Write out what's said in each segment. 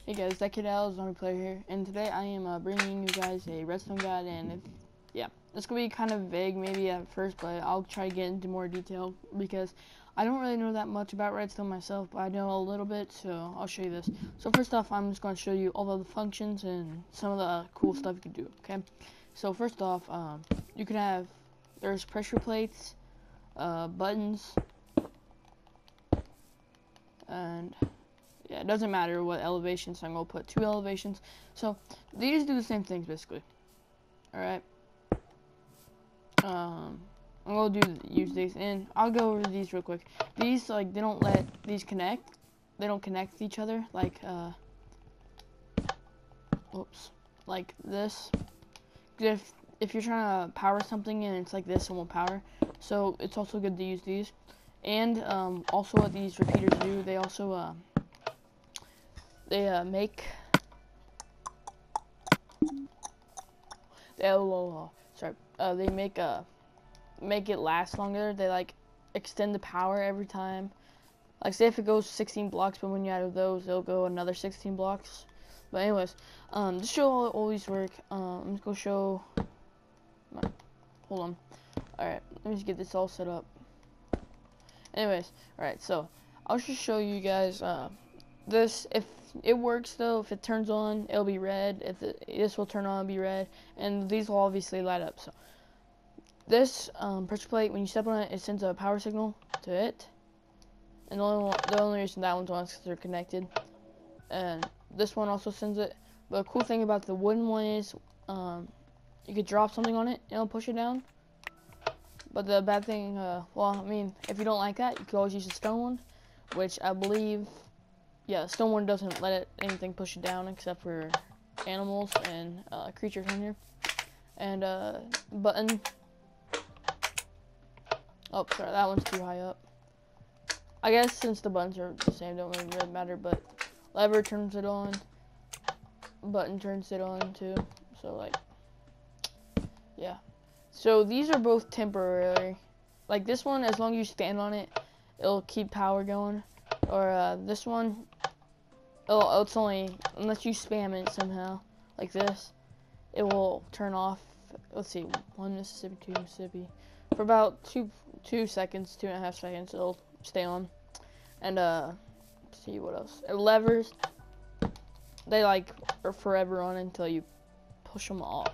Hey guys, that kid Al, Zombie Player here, and today I am bringing you guys a redstone guide, and yeah, it's gonna be kind of vague maybe at first, but I'll try to get into more detail because I don't really know that much about redstone myself, but I know a little bit, so I'll show you this. So first off, I'm just gonna show you all of the functions and some of the cool stuff you can do. Okay, so first off, you can have there's pressure plates, buttons, and yeah, it doesn't matter what elevation, so I'm going to put 2 elevations. So, these do the same things, basically. Alright. I'm going to use these, and I'll go over these real quick. These, like, they don't let these connect. They don't connect with each other, like, oops. Like this. If you're trying to power something and it's like this, it won't power. So, it's also good to use these. And, also what these repeaters do, they also, make they make it last longer. They like extend the power every time. Like say if it goes 16 blocks, but when you add those, it'll go another 16 blocks. But anyways, just show all these work. I'm just gonna show. Hold on. All right, let me just get this all set up. Anyways, all right, so I'll just show you guys this. If it works though, if it turns on, it'll be red. This will turn on and be red, and these will obviously light up. So this pressure plate, when you step on it, it sends a power signal to it, and the only reason that one's on is because they're connected. And this one also sends it. But the cool thing about the wooden one is you could drop something on it and it'll push it down. But the bad thing, well, I mean, if you don't like that, you could always use the stone one, which I believe, yeah, the stone one doesn't let anything push it down except for animals and creatures on here. And button. Oh, sorry, that one's too high up. I guess since the buttons are the same, don't really matter. But lever turns it on. Button turns it on too. So like, yeah. So these are both temporary. Like this one, as long as you stand on it, it'll keep power going. Or this one, it's only unless you spam it somehow, like this, it will turn off. Let's see, 1 Mississippi, 2 Mississippi, for about 2 seconds, 2.5 seconds, it'll stay on. And let's see what else. Levers, they like are forever on until you push them off.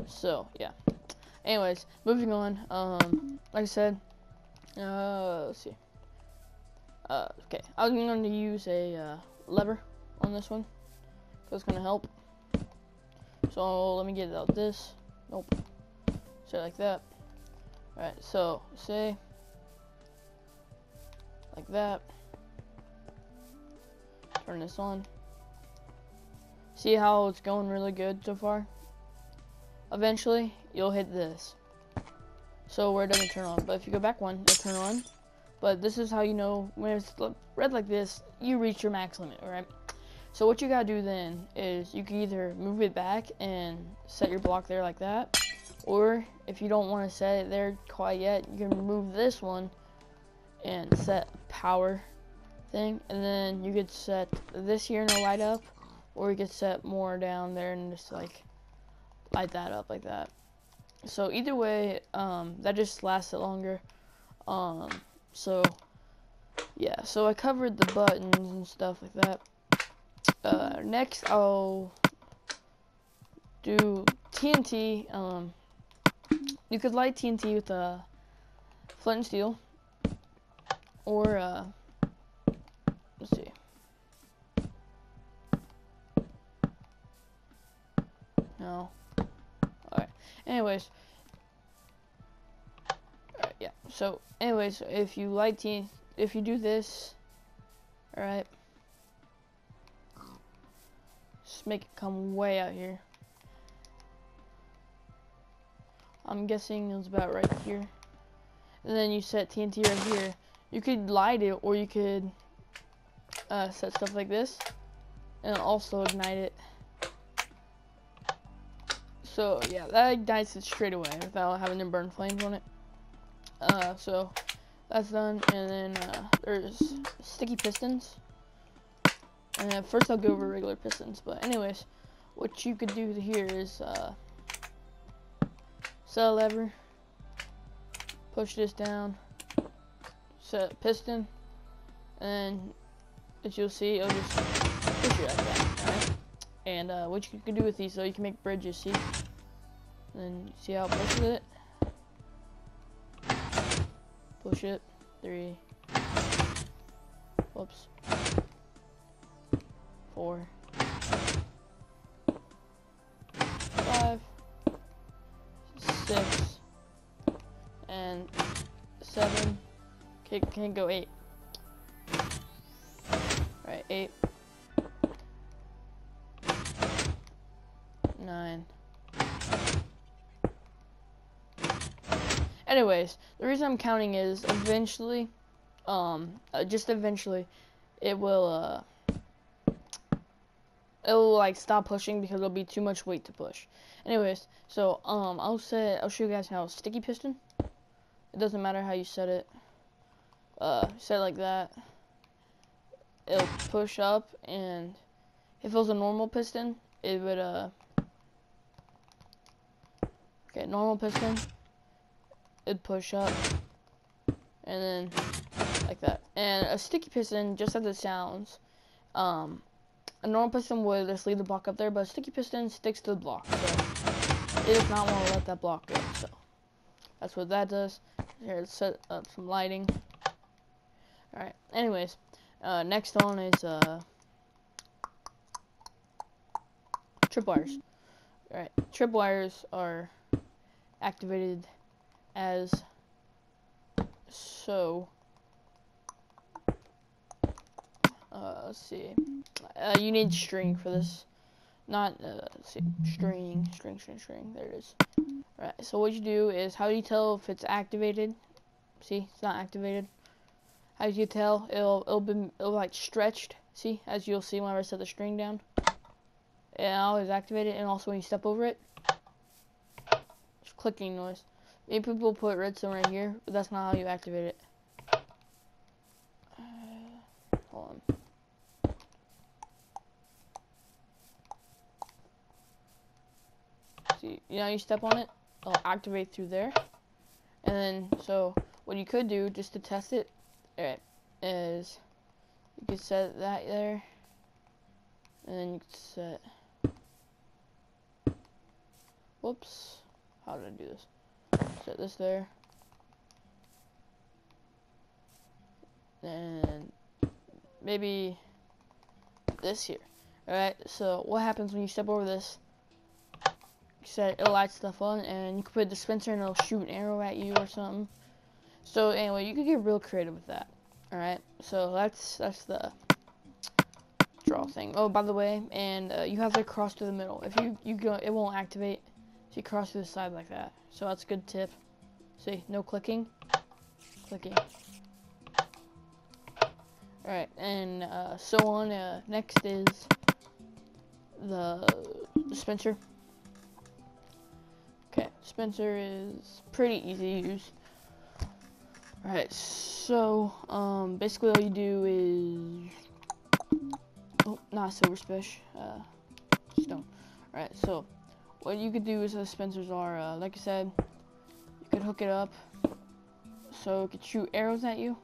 So yeah. Anyways, moving on. Like I said, let's see. Okay, I'm going to use a lever on this one, because it's going to help. So let me get out this. Nope. So like that. Alright, so say like that. Turn this on. See how it's going really good so far? Eventually, you'll hit this. So where it doesn't turn on. But if you go back one, it'll turn on. But this is how you know when it's red like this, you reach your max limit, alright? So what you gotta do then is you can either move it back and set your block there like that, or if you don't want to set it there quite yet, you can move this one and set power thing, and then you could set this here and it'll light up, or you could set more down there and just like light that up like that. So either way, that just lasts it longer. So yeah, so I covered the buttons and stuff like that. Next I'll do TNT. You could light TNT with a flint and steel, or let's see. No. Alright. Anyways. Alright, yeah. So, anyways, if you light TNT, if you do this, alright. Just make it come way out here. I'm guessing it's about right here. And then you set TNT right here. You could light it, or you could set stuff like this, and also ignite it. So yeah, that ignites it straight away without having to burn flames on it. So that's done, and then there's sticky pistons. And then first I'll go over regular pistons. But anyways, what you could do here is set a lever, push this down, set piston, and as you'll see, it'll just push it like that, alright? And what you can do with these, so you can make bridges, see? And then see how it pushes it? Push it. 3. Whoops. 4. 5. 6. And 7. Okay, can go 8. Alright, 8. 9. Anyways, the reason I'm counting is eventually, just eventually, it will like stop pushing because it'll be too much weight to push. Anyways, so I'll show you guys how sticky piston. It doesn't matter how you set it. Set it like that. It'll push up, and if it was a normal piston, it would okay, normal piston, it'd push up, and then like that. And a sticky piston, just as it sounds, a normal piston would just leave the block up there, but a sticky piston sticks to the block, so it does not want to let that block go. So that's what that does. Here, let's set up some lighting. Alright, anyways, next one is tripwires. Alright, tripwires are activated as so. Let's see. You need string for this. Not, let's see. String. There it is. Alright, so what you do is, how do you tell if it's activated? See, it's not activated. How do you tell? It'll like stretched. See, as you'll see whenever I set the string down. And now it's activated, and also when you step over it, it's clicking noise. Many people put redstone right here, but that's not how you activate it. Hold on. See, you know, you step on it, it'll activate through there. And then, so what you could do just to test it, alright, is you could set that there, and then you could set. Whoops, how did I do this? Set this there, and maybe this here. Alright, so what happens when you step over this? You set it'll light stuff on, and you can put a dispenser and it'll shoot an arrow at you or something. So anyway, you can get real creative with that. Alright, so that's the draw thing. Oh, by the way, and you have to cross to the middle. If you go, it won't activate. So you cross to the side like that. So that's a good tip. See, no clicking. Clicking. Alright, and so on. Next is the dispenser. Okay, dispenser is pretty easy to use. Alright, so basically all you do is, oh, not silver spish, stone. Alright, so what you could do is the dispensers are, like I said, you could hook it up so it could shoot arrows at you.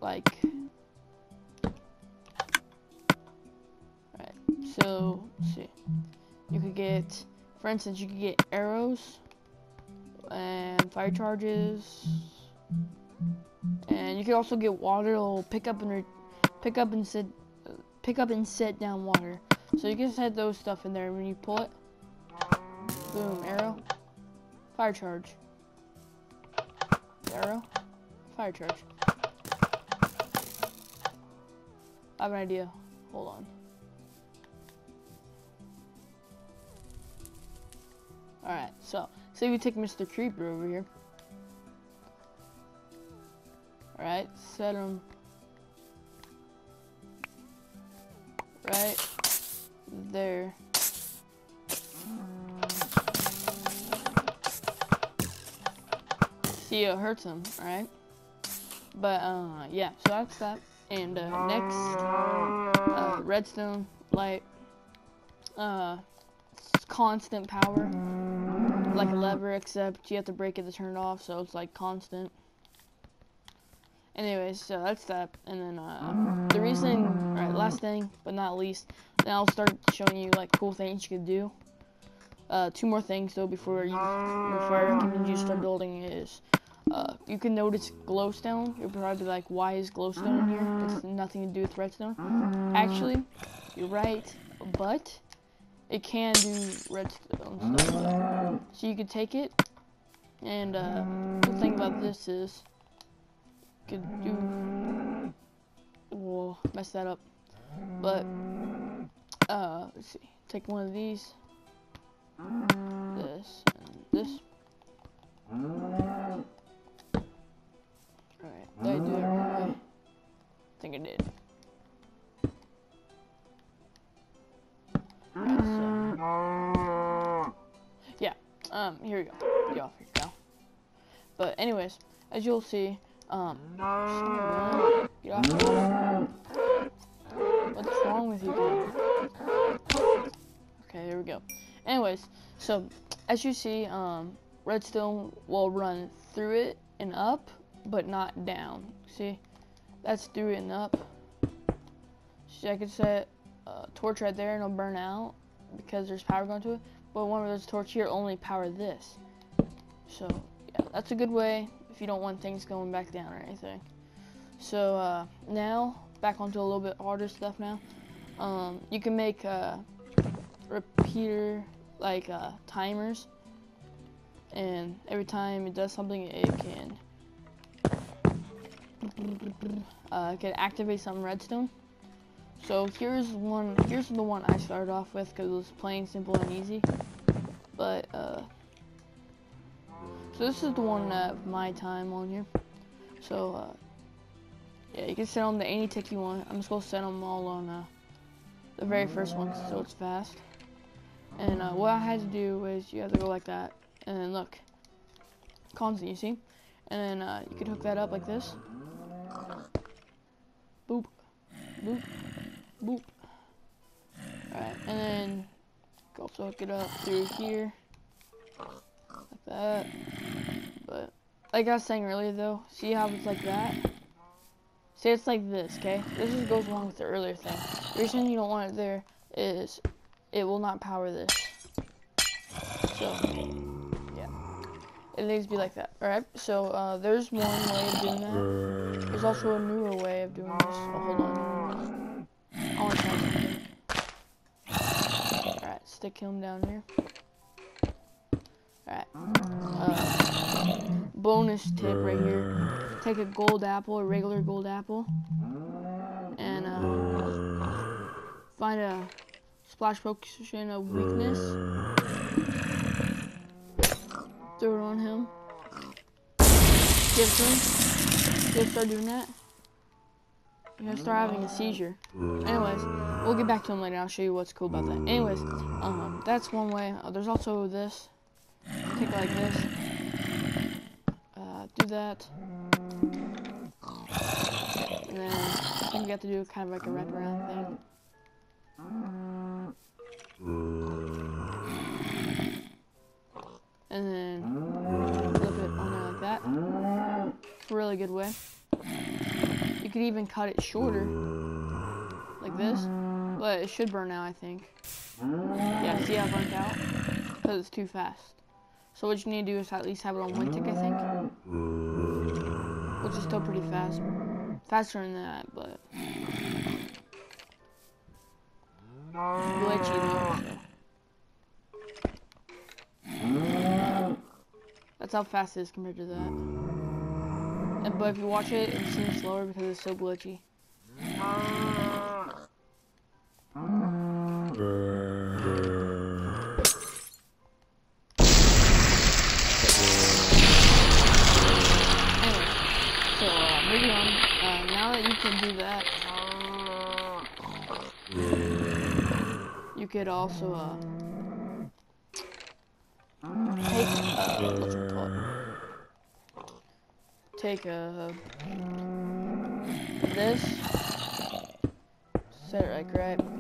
Like, alright, so let's see. You could get, for instance, you could get arrows and fire charges, and you can also get water. It'll pick up and set down water. So you can set those stuff in there. When you pull it, boom, arrow, fire charge, arrow, fire charge. I have an idea. Hold on. Alright, so say we take Mr. Creeper over here. Alright, set him right there. See, it hurts him, right? But yeah, so that's that. And next, redstone light, constant power, like a lever, except you have to break it to turn it off, so it's like constant. Anyways, so that's that. And then the reason, alright, last thing but not least, then I'll start showing you like cool things you can do. 2 more things though before I recommend you start building is you can notice glowstone. You're probably like, why is glowstone in here? It's nothing to do with redstone. Actually, you're right, but it can do redstone stuff. So you could take it, and the thing about this is you could do. Whoa, mess that up. But let's see. Take one of these. This and this. Alright, did I do it right way? I think I did. Right, so, yeah, here we go. Get off here now. But anyways, as you'll see, get off here. What's wrong with you guys? Okay, here we go. Anyways, so as you see, redstone will run through it and up, but not down. See, that's through it and up. So I could set a torch right there and it'll burn out because there's power going to it. But when there's a torch here, only power this. So yeah, that's a good way if you don't want things going back down or anything. So now back onto a little bit harder stuff now. You can make repeater like timers, and every time it does something, it can activate some redstone. So here's the one I started off with because it was plain simple and easy. But so this is the one at my time on here. So yeah, you can set them to any tick you want. I'm just gonna set them all on the very first one so it's fast. And what I had to do is you have to go like that, and then look, constant, you see? And then you could hook that up like this. Boop, boop, boop. Alright, and then you can also hook it up through here, like that. But like I was saying earlier though, see how it's like that? Say it's like this, okay? This just goes along with the earlier thing. The reason you don't want it there is it will not power this. So, yeah. It needs to be like that. Alright, so there's one way of doing that. There's also a newer way of doing this. Oh, hold on. I want to try something. Alright, stick him down here. Alright. Bonus tip right here. Take a gold apple, a regular gold apple, and find a splash potion of weakness. Throw it on him. Give it to him. He'll start doing that. You're gonna start having a seizure. Anyways, we'll get back to him later. I'll show you what's cool about that. Anyways, that's one way. There's also this. Take it like this. Do that. And then I think you have to do kind of like a wraparound thing. And then flip it on there like that. It's a really good way. You could even cut it shorter, like this, but it should burn out, I think. Yeah, see how it burnt out? Because it's too fast. So what you need to do is at least have it on one tick, I think. Which is still pretty fast. Faster than that, but glitchy though, so. That's how fast it is compared to that. But if you watch it, it seems slower because it's so glitchy. Moving on, now that you can do that, you could also take a this. Set it like right here.